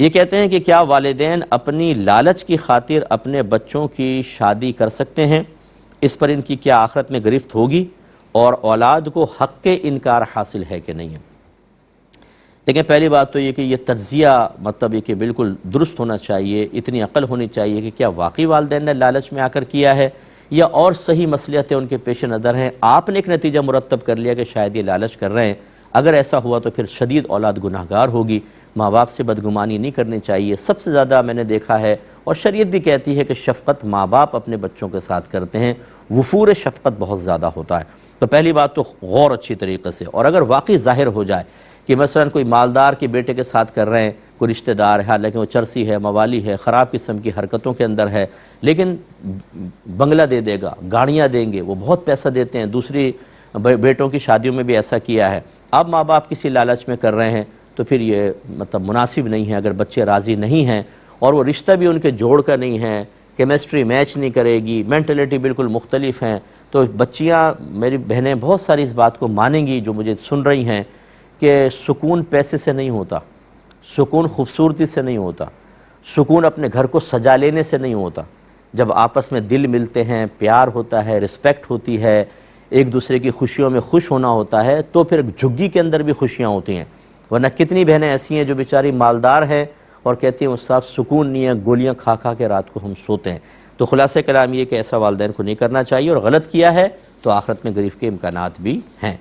یہ کہتے ہیں کہ کیا والدین اپنی لالچ کی خاطر اپنے بچوں کی شادی کر سکتے ہیں؟ اس پر ان کی کیا آخرت میں گرفت ہوگی؟ اور اولاد کو حق کے انکار حاصل ہے کہ نہیں ہے؟ لیکن پہلی بات تو یہ کہ یہ تجزیہ مطلب یہ کہ بالکل درست ہونا چاہیے، اتنی عقل ہونی چاہیے کہ کیا واقعی والدین نے لالچ میں آ کر کیا ہے یا اور صحیح مصلحتیں ان کے پیش نظر ہیں، آپ نے ایک نتیجہ مرتب کر لیا کہ شاید یہ لالچ کر رہے ہیں۔ اگر ایسا ہوا تو پھر شدید اولاد گناہگار ہوگی، ماں باپ سے بدگمانی نہیں کرنی چاہیے۔ سب سے زیادہ میں نے دیکھا ہے اور شریعت بھی کہتی ہے کہ شفقت ماں باپ اپنے بچوں کے ساتھ کرتے ہیں، وفور شفقت بہت زیادہ ہوتا ہے۔ تو پہلی بات تو غور اچھی طریقے سے، اور اگر واقعی ظاہر ہو جائے کہ مثلا کوئی مالدار کے بیٹے کے ساتھ کر رہے ہیں، کوئی رشتہ دار ہے حالانکہ وہ چرسی ہے، موالی ہے، خراب قسم کی حرکتوں کے اندر ہے، لیکن بنگلہ دے دے گا، گاڑیاں دیں گے، وہ بہت پیسہ دیتے ہیں، دوسری بیٹوں کی شادیوں میں بھی ایسا کیا ہے، اب ماں باپ کسی لالچ میں کر رہے ہیں تو پھر یہ مطلب مناسب نہیں ہے۔ اگر بچے راضی نہیں ہیں اور وہ رشتہ بھی ان کے جوڑ کا نہیں ہے، کیمسٹری میچ نہیں کرے گی، مینٹلٹی بالکل مختلف ہیں، تو بچیاں میری بہنیں بہت ساری اس بات کو مانیں گی جو مجھے سن رہی ہیں کہ سکون پیسے سے نہیں ہوتا، سکون خوبصورتی سے نہیں ہوتا، سکون اپنے گھر کو سجا لینے سے نہیں ہوتا۔ جب آپس میں دل ملتے ہیں، پیار ہوتا ہے، رسپیکٹ ہوتی ہے، ایک دوسرے کی خوشیوں میں خوش ہونا ہوتا ہے، تو پھر جھگی کے اندر بھی خوشیاں ہوتی ہیں۔ ورنہ کتنی بہنیں ایسی ہیں جو بیچاری مالدار ہیں اور کہتی ہیں استاد سکون نہیں ہے، گولیاں کھا کھا کے رات کو ہم سوتے ہیں۔ تو خلاصہ کلام یہ کہ ایسا والدین کو نہیں کرنا چاہیے، اور غلط کیا ہے تو آخرت میں گریف کے امکانات بھی ہیں۔